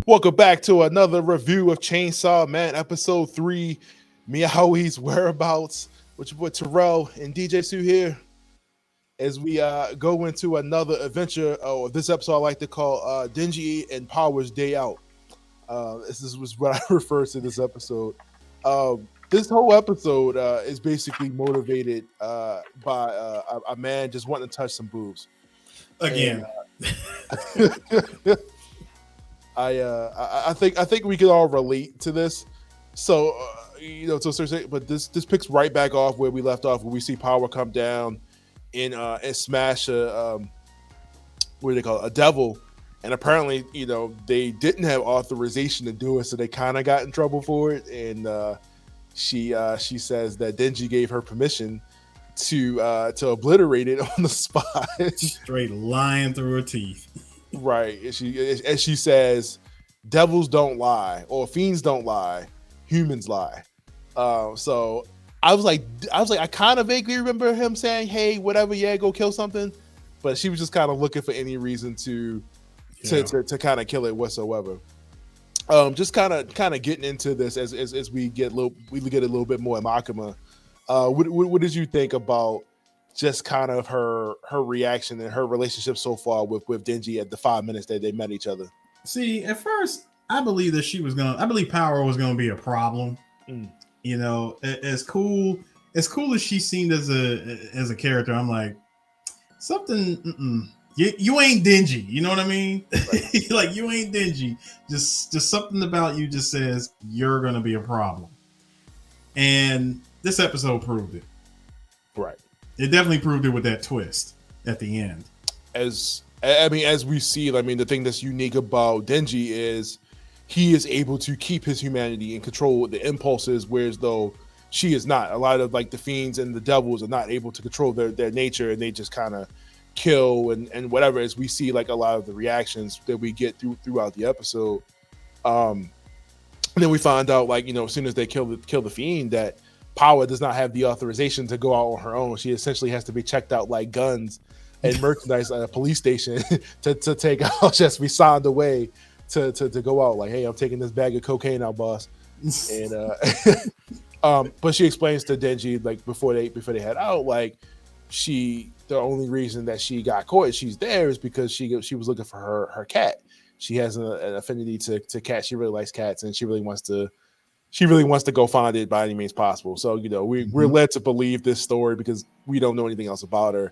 Welcome back to another review of Chainsaw Man, episode 3, Meowy's Whereabouts, which with Terrell and DJ Sue here. As we go into another adventure, this episode I like to call Denji and Power's Day Out. Was what I refer to this episode. This whole episode is basically motivated by a man just wanting to touch some boobs. Again. And, I think we can all relate to this. So but this picks right back off where we left off, where we see Power come down and smash what do they call it? A devil. And apparently, they didn't have authorization to do it, so they kind of got in trouble for it. And she says that Denji gave her permission to obliterate it on the spot. Straight lying through her teeth. Right. And she says, devils don't lie, or fiends don't lie, humans lie. So I was like, I kind of vaguely remember him saying, hey, whatever, yeah, go kill something. But she was just kind of looking for any reason to kind of kill it whatsoever. Just kind of getting into this as we get a little bit more in Makima. What did you think about just kind of her reaction and her relationship so far with Denji at the 5 minutes that they met each other? See, at first, I believe Power was gonna be a problem. As cool as she seemed as a character, I'm like, something. You ain't Denji, you know what I mean? Right. Like, you ain't Denji. Just something about you just says you're gonna be a problem. And this episode proved it. Right. It definitely proved it with that twist at the end. As we see, the thing that's unique about Denji is he is able to keep his humanity and control the impulses, whereas though she is not. A lot of the fiends and the devils are not able to control their nature, and they just kind of kill and whatever. As we see a lot of the reactions that we get throughout the episode, and then we find out as soon as they kill the fiend, that Power does not have the authorization to go out on her own. She essentially has to be checked out like guns and merchandise at a police station to take out. She has to be signed away to go out. Like, hey, I'm taking this bag of cocaine out, boss. And but she explains to Denji before they head out, the only reason that she got caught and she's there is because she was looking for her cat. She has an affinity to cats. She really likes cats, and she really wants to go find it by any means possible. So, we're led to believe this story because we don't know anything else about her.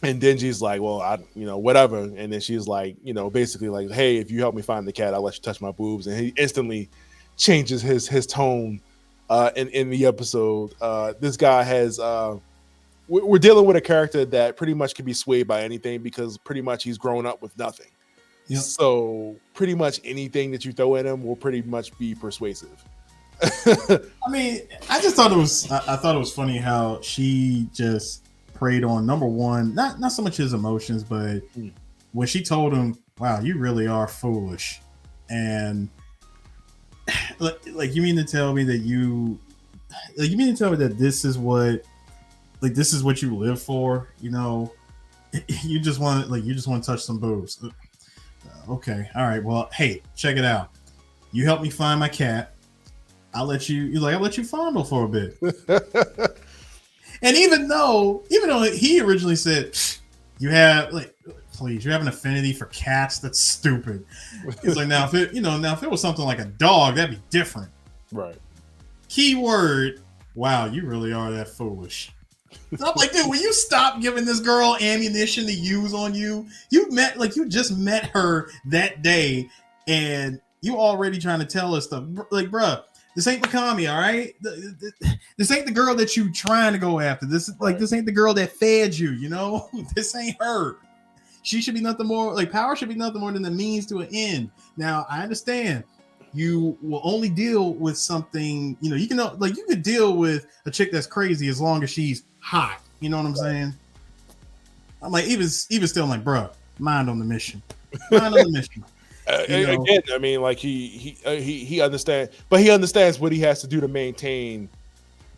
And Denji's like, well, whatever. And then she's like, basically like, hey, if you help me find the cat, I'll let you touch my boobs. And he instantly changes his tone in the episode. This guy has, we're dealing with a character that pretty much can be swayed by anything because pretty much he's grown up with nothing. Yep. So pretty much anything that you throw at him will pretty much be persuasive. I just thought it was funny how she just preyed on, number one, not so much his emotions, but when she told him, wow, you really are foolish. And you mean to tell me that this is what you live for? You just want to touch some boobs. Okay, all right. Well, hey, check it out. You help me find my cat. I'll let you fondle for a bit. And even though he originally said you have an affinity for cats, that's stupid. He's like, now if it was something like a dog, that'd be different. Right. Keyword, wow, you really are that foolish. So I'm like, dude, will you stop giving this girl ammunition to use on you? You just met her that day, and you already trying to tell us stuff. Like, bruh, this ain't Makima, all right? This ain't the girl that you trying to go after. This ain't the girl that fed you, This ain't her. She should be nothing more, Power should be nothing more than the means to an end. Now, I understand you will only deal with something, you could deal with a chick that's crazy as long as she's hot. You know what I'm saying? I'm like, even still, I'm like, bro, mind on the mission. Mind on the mission. Again, he understands, but he understands what he has to do to maintain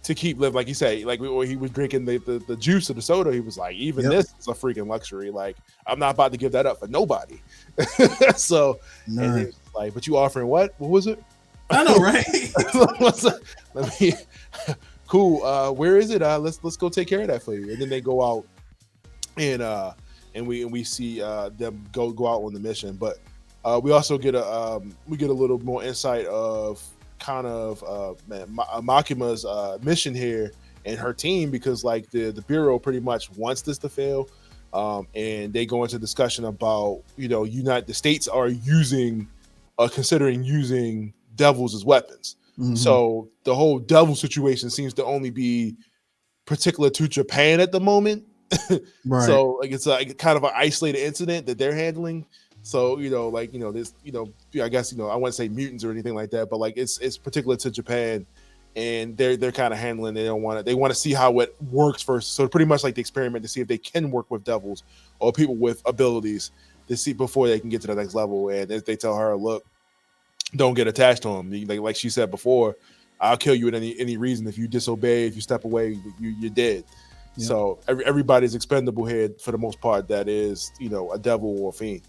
to keep living. Like you say, like when he was drinking the juice of the soda, he was like, even this is a freaking luxury. Like I'm not about to give that up for nobody. So, and then like, but you offering what? What was it? I know, right? Let me. Cool. Where is it? Let's go take care of that for you. And then they go out, and we see them go out on the mission. But we also get a little more insight of kind of Makima's mission here and her team, because like the Bureau pretty much wants this to fail, and they go into discussion about the states are considering using devils as weapons. Mm-hmm. So the whole devil situation seems to only be particular to Japan at the moment. Right. So like it's like kind of an isolated incident that they're handling. So this I guess I wouldn't say mutants or anything like that, but like it's particular to Japan, and they're kind of handling. They want to see how it works first. So pretty much like the experiment to see if they can work with devils or people with abilities to see before they can get to the next level. And if they tell her, look, don't get attached to them. Like she said before, I'll kill you at any reason. If you disobey, if you step away, you're dead. Yeah. So everybody's expendable here for the most part. That is, a devil or a fiend.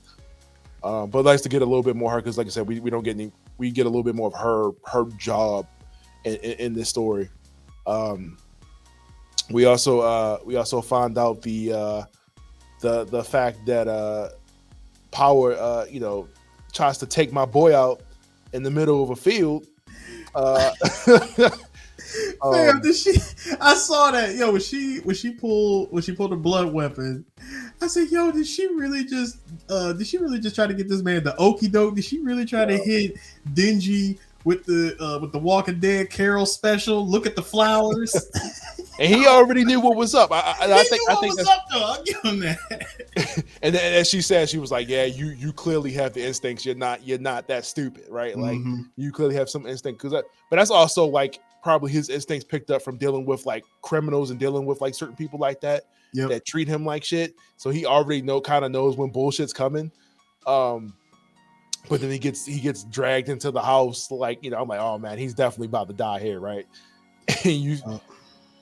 But nice to get a little bit more her, because like I said, we don't get any. We get a little bit more of her job in this story. We also find out the fact that Power tries to take my boy out in the middle of a field. Fam, I saw that. Yo, when she pulled the blood weapon, I said, yo, did she really just try to get this man the okie doke? Did she really try to hit Denji with the Walking Dead Carol special? Look at the flowers. And he already knew what was up. I think was up though. I'll give him that. And then, as she said, she was like, "Yeah, you clearly have the instincts. You're not that stupid, right? Like you clearly have some instinct." But that's also like probably his instincts picked up from dealing with like criminals and dealing with like certain people like that that treat him like shit. So he already knows when bullshit's coming. But then he gets dragged into the house. Like I'm like, oh man, he's definitely about to die here, right?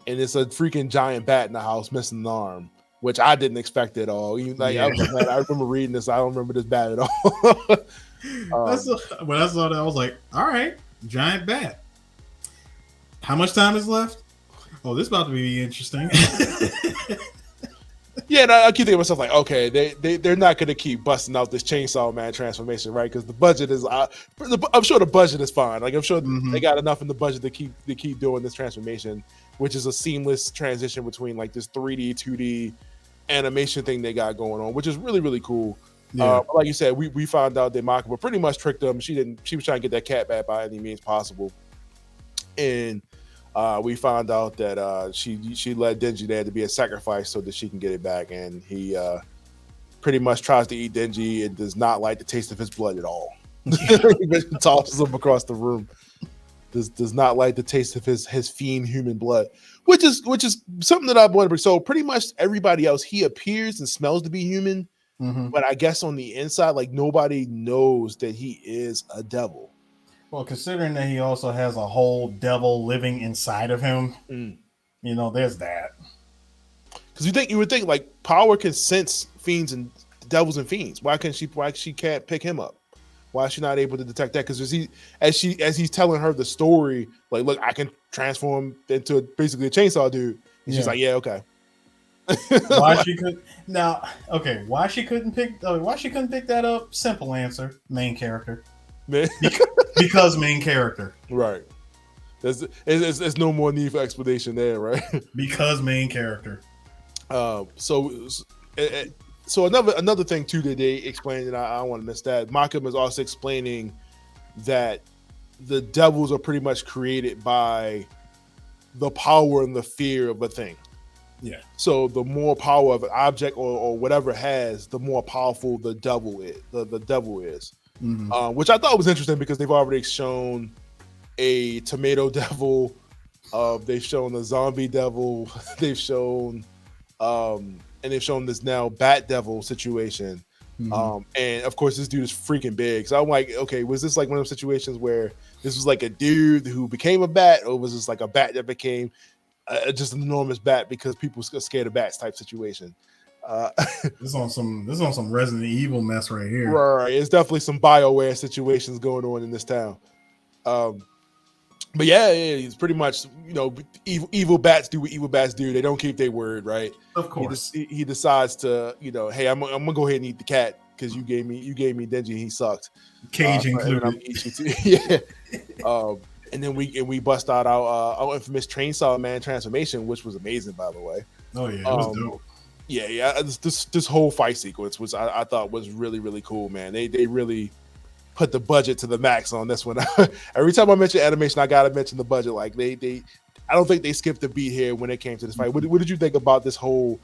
And it's a freaking giant bat in the house missing an arm, which I didn't expect at all. I remember reading this. I don't remember this bat at all. When I saw that, I was like, all right, giant bat. How much time is left? Oh, this is about to be interesting. Yeah, and I keep thinking to myself like, okay, they're not going to keep busting out this Chainsaw Man transformation, right? Because the budget is, I'm sure the budget is fine. Like I'm sure they got enough in the budget to keep doing this transformation, which is a seamless transition between like this 3D, 2D animation thing they got going on, which is really, really cool. Yeah. Like you said, we found out that Makima pretty much tricked them. She was trying to get that cat back by any means possible, and we found out that she led Denji there to be a sacrifice so that she can get it back, and he pretty much tries to eat Denji and does not like the taste of his blood at all. He tosses him across the room. Does not like the taste of his fiend human blood, which is something that I wanted. So pretty much everybody else, he appears and smells to be human, but I guess on the inside, like nobody knows that he is a devil. Well, considering that he also has a whole devil living inside of him, there's that. Because you would think like Power can sense fiends and devils and fiends. Why she can't pick him up? Why is she not able to detect that? Because as he's telling her the story, like, look, I can transform into basically a chainsaw dude. And she's like, yeah, okay. Why she couldn't pick that up? Simple answer: main character. Because main character. Right. There's no more need for explanation there, right? Because main character. So another thing too that they explained, and I don't want to miss that. Makima is also explaining that the devils are pretty much created by the power and the fear of a thing. Yeah. So the more power of an object or whatever it has, the more powerful the devil is. The devil is, which I thought was interesting because they've already shown a tomato devil. They've shown a zombie devil. They've shown. And they've shown this now bat devil situation. And of course, this dude is freaking big. So I'm like, okay, was this like one of those situations where this was like a dude who became a bat, or was this like a bat that became just an enormous bat because people are scared of bats type situation? This is on some Resident Evil mess right here. Right, it's definitely some BioWare situations going on in this town. But yeah, it's pretty much, you know, evil bats do what evil bats do. They don't keep their word, right? Of course, he decides to, you know, hey, I'm gonna go ahead and eat the cat because you gave me Denji and he sucked. Cage included. Yeah. And then we bust out our infamous Chainsaw Man transformation, which was amazing, by the way. Oh yeah, it was dope. Yeah. This whole fight sequence was I thought was really, really cool, man. They really put the budget to the max on this one. Every time I mention animation, I gotta mention the budget. Like they I don't think they skipped a beat here when it came to this fight. What did you think about this whole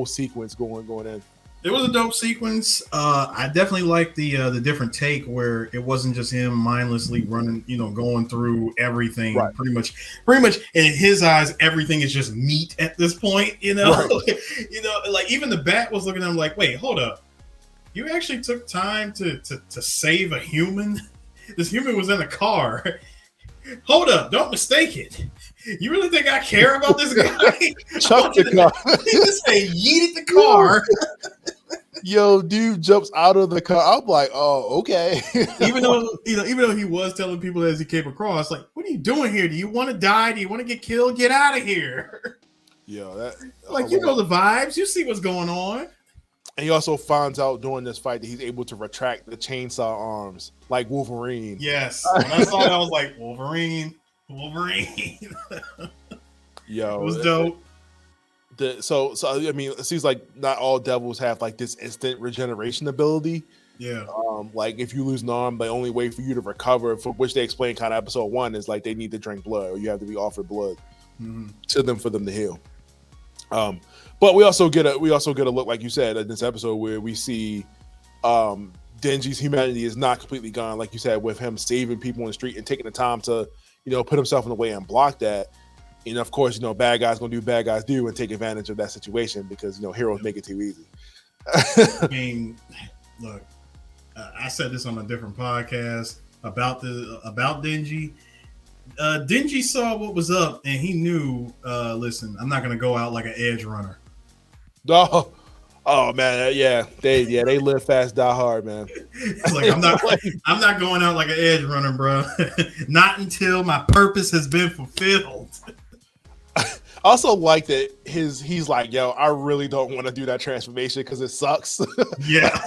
sequence going in? It was a dope sequence. I definitely liked the different take where it wasn't just him mindlessly running, you know, going through everything. Right. Pretty much in his eyes, everything is just meat at this point. You know, right. You know, like even the bat was looking at him like, wait, hold up. You actually took time to save a human? This human was in a car. Hold up, don't mistake it. You really think I care about this guy? Chuck the car. He just say yeeted the car. Yo, dude jumps out of the car. I'm like, oh, okay. even though he was telling people as he came across, like, what are you doing here? Do you want to die? Do you want to get killed? Get out of here. Yo, that like, you know the vibes. You see what's going on. And he also finds out during this fight that he's able to retract the chainsaw arms like Wolverine. Yes. When I saw that, I was like, Wolverine. Yo, it was dope. So I mean, it seems like not all devils have like this instant regeneration ability. Yeah. Like if you lose an arm, the only way for you to recover, for which they explain kind of episode 1, is like they need to drink blood, or you have to be offered blood to them for them to heal. But we also get a look, like you said, in this episode where we see Denji's humanity is not completely gone, like you said, with him saving people in the street and taking the time to, you know, put himself in the way and block that. And of course, you know, bad guys gonna do bad guys do and take advantage of that situation because, you know, heroes make it too easy. I mean, look, I said this on a different podcast about Denji. Denji saw what was up and he knew, listen, I'm not gonna go out like an edge runner. Oh man, yeah, they live fast, die hard, man. It's like I'm not going out like an edge runner, bro. Not until my purpose has been fulfilled. I also like that he's like, yo, I really don't want to do that transformation because it sucks. Yeah.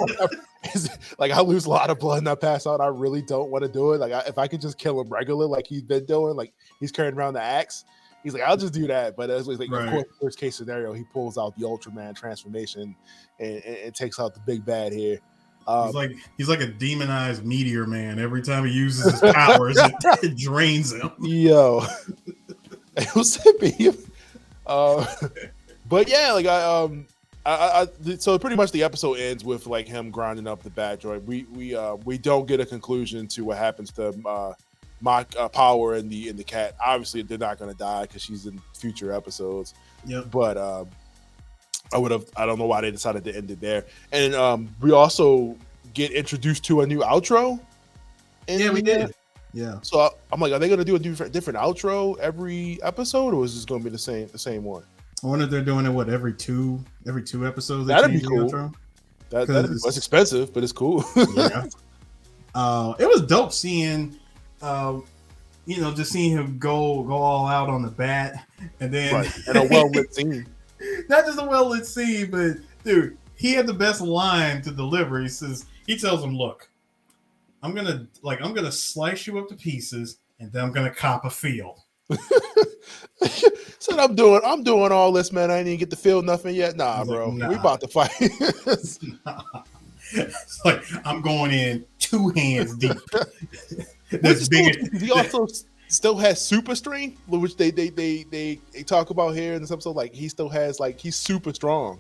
Like I lose a lot of blood and I pass out. I really don't want to do it. Like if I could just kill him regular, like he's been doing, like he's carrying around the axe. He's like, I'll just do that. But as like, right. Of course, worst case scenario, he pulls out the Ultraman transformation and takes out the big bad here. He's like a demonized meteor man. Every time he uses his powers, it drains him. Yo, it was hippie. But yeah, like I so pretty much the episode ends with like him grinding up the bat droid. We don't get a conclusion to what happens to Power and the cat. Obviously, they're not going to die because she's in future episodes. Yep. But I don't know why they decided to end it there. And we also get introduced to a new outro. Yeah, we did. Yeah. So I'm like, are they going to do a different outro every episode, or is this going to be the same one? I wonder if they're doing it every two episodes. That'd be cool. That's expensive, but it's cool. Yeah. It was dope seeing. Just seeing him go all out on the bat, and then right. And a well-lit scene. Not just a well-lit scene, but dude, he had the best line to deliver. He tells him, "Look, I'm gonna slice you up to pieces, and then I'm gonna cop a feel." Said I'm doing all this, man. I ain't even get to feel nothing yet. Nah, bro, we about to fight. Nah. It's like I'm going in 2 hands deep. He also still has super strength, which they talk about here in this episode. Like he still has, like, he's super strong,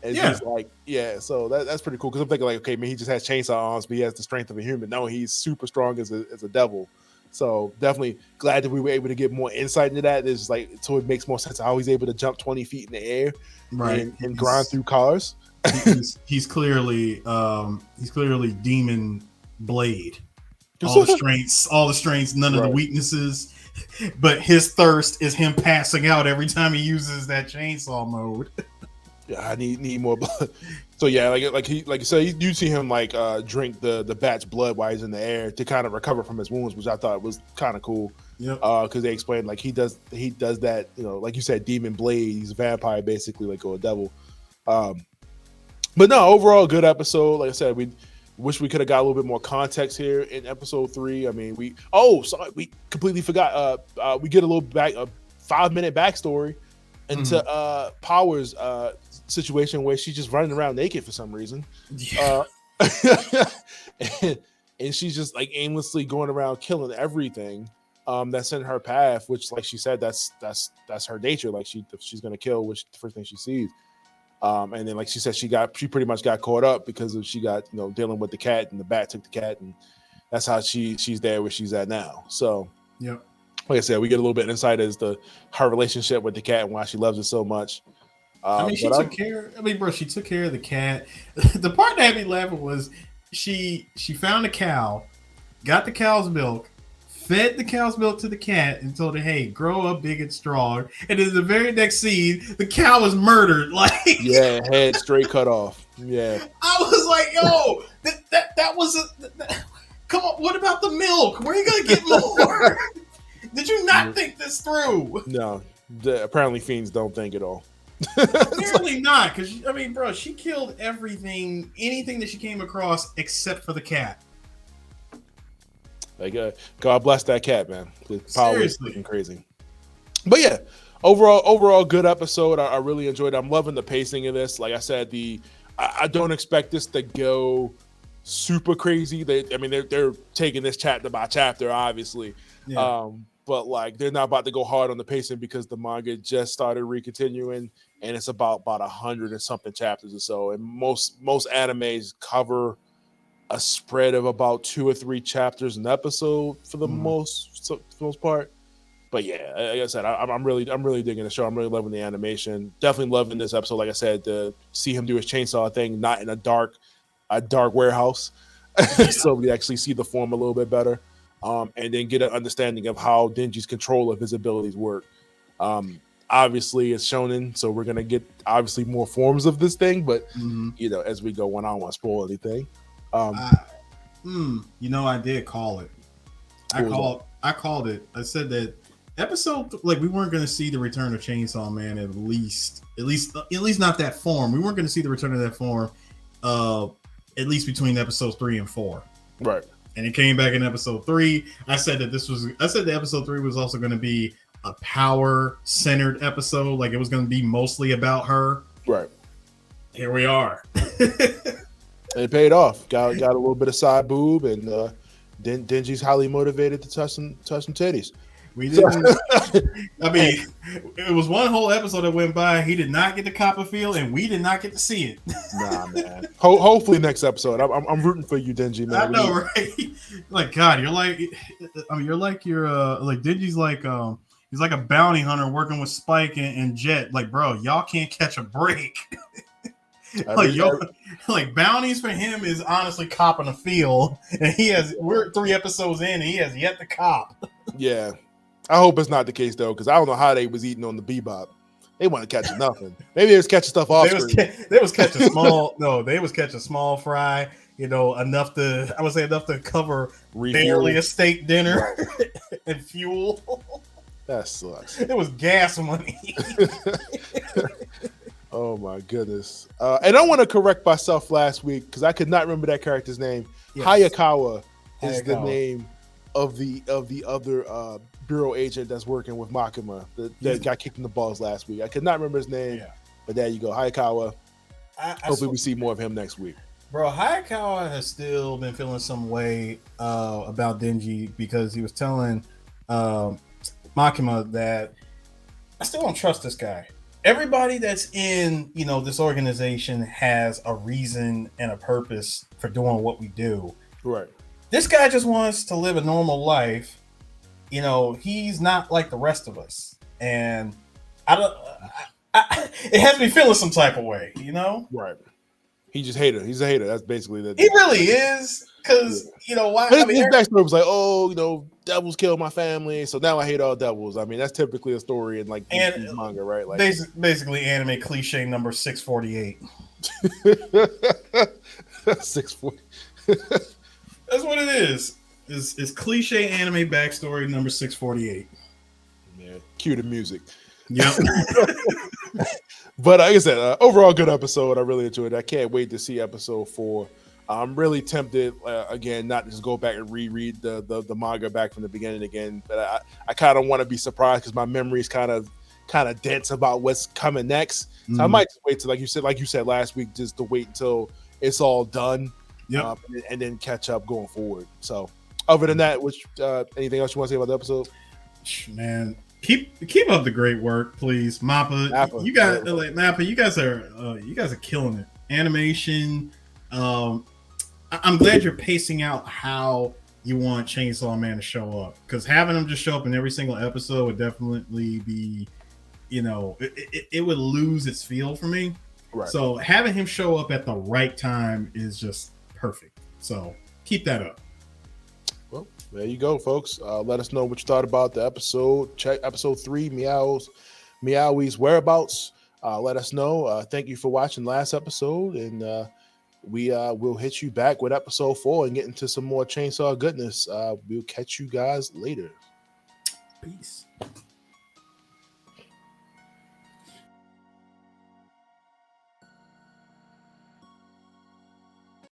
and he's like, yeah. So that's pretty cool because I'm thinking like, okay, man, he just has chainsaw arms, but he has the strength of a human. No, he's super strong as a devil. So definitely glad that we were able to get more insight into that. It's like, so it makes more sense how he's able to jump 20 feet in the air, right, and grind through cars. He's clearly Demon Blade. All the strengths, none of the weaknesses. But his thirst is him passing out every time he uses that chainsaw mode. Yeah, I need more blood. So yeah, like you said, you see him like drink the bat's blood while he's in the air to kind of recover from his wounds, which I thought was kind of cool. Yep. Because they explained like he does that, like you said, Demon Blade. He's a vampire basically, like, or a devil. But no, overall good episode. Like I said, we wish we could have got a little bit more context here in episode 3. I mean, we completely forgot. We get a little 5-minute backstory into Power's situation where she's just running around naked for some reason. Yeah. And she's just like aimlessly going around killing everything that's in her path, which, like she said, that's her nature. Like she's gonna kill which the first thing she sees. And then, like she said, she pretty much got caught up because she got dealing with the cat, and the bat took the cat, and that's how she's there where she's at now. So yeah, like I said, we get a little bit of insight as to her relationship with the cat and why she loves it so much. She took care. She took care of the cat. The part that had me laughing was she found a cow, got the cow's milk, fed the cow's milk to the cat, and told her, "Hey, grow up big and strong." And in the very next scene, the cow was murdered. Like, yeah, head straight cut off. Yeah, I was like, "Yo, that was come on. What about the milk? Where are you gonna get more?" Did you not think this through? No, apparently fiends don't think at all. Apparently not, because she killed anything that she came across except for the cat. Like, God bless that cat, man. Power is looking crazy. But yeah, overall good episode. I really enjoyed it. I'm loving the pacing of this. Like I said, I don't expect this to go super crazy. They're taking this chapter by chapter, obviously. Yeah. But like they're not about to go hard on the pacing because the manga just started recontinuing, and it's about 100 and something chapters or so. And most animes cover a spread of about 2 or 3 chapters an episode for the most part. But yeah, like I said, I'm really digging the show. I'm really loving the animation. Definitely loving this episode. Like I said, to see him do his chainsaw thing, not in a dark warehouse, so we actually see the form a little bit better. And then get an understanding of how Denji's control of his abilities work. Obviously, it's shonen, so we're gonna get obviously more forms of this thing. But as we go on, I don't want to spoil anything. I did call it. I called it. I said that episode, like, we weren't going to see the return of Chainsaw Man at least not that form. We weren't going to see the return of that form, at least between episodes 3 and 4. Right. And it came back in episode 3. I said that episode 3 was also going to be a power-centered episode. Like, it was going to be mostly about her. Right. Here we are. It paid off. Got a little bit of side boob, and Denji's highly motivated to touch some titties. We didn't. It was one whole episode that went by. He did not get the Copperfield, and we did not get to see it. Nah, man. Hopefully next episode. I'm rooting for you, Denji, man. I know, right? Like, God, like Denji's like he's like a bounty hunter working with Spike and Jet. Like, bro, y'all can't catch a break. Like bounties for him is honestly copping a field, and we're 3 episodes in, and he has yet to cop. Yeah, I hope it's not the case though, because I don't know how they was eating on the Bebop. They want to catch nothing. Maybe they was catching stuff off screen. They was catching small. No, they was catching small fry. Enough to cover barely a steak dinner and fuel. That sucks. It was gas money. Oh my goodness! And I want to correct myself last week because I could not remember that character's name. Yes. Hayakawa is the name of the other bureau agent that's working with Makima that got kicked in the balls last week. I could not remember his name, but there you go, Hayakawa. Hopefully, we see more of him next week. Bro, Hayakawa has still been feeling some way about Denji because he was telling Makima that I still don't trust this guy. Everybody that's in, this organization has a reason and a purpose for doing what we do. Right. This guy just wants to live a normal life. He's not like the rest of us. And it has me feeling some type of way, Right. He just hater. He's a hater. That's basically the. He really is, because you know why? His backstory was like, oh, devils killed my family, so now I hate all devils. I mean, that's typically a story in like these manga, right? Like basically anime cliche number 648. 640. That's what it is. It's cliche anime backstory number 648. Yeah, cue the music. Yep. But like I said, overall good episode. I really enjoyed it. I can't wait to see episode 4. I'm really tempted again not to just go back and reread the manga back from the beginning again. But I kind of want to be surprised because my memory is kind of dense about what's coming next. So I might just wait till like you said last week, just to wait until it's all done. Yep. And then catch up going forward. So other than that, anything else you want to say about the episode? Man, keep up the great work, please, Mappa. You guys, Mappa, you guys are killing it. Animation. I'm glad you're pacing out how you want Chainsaw Man to show up, because having him just show up in every single episode would definitely be, it would lose its feel for me. Right. So having him show up at the right time is just perfect. So keep that up. Well, there you go, folks. Let us know what you thought about the episode. Check episode 3, Meowy's whereabouts. Let us know. Thank you for watching last episode, and we will hit you back with episode 4 and get into some more Chainsaw goodness. We'll catch you guys later. Peace.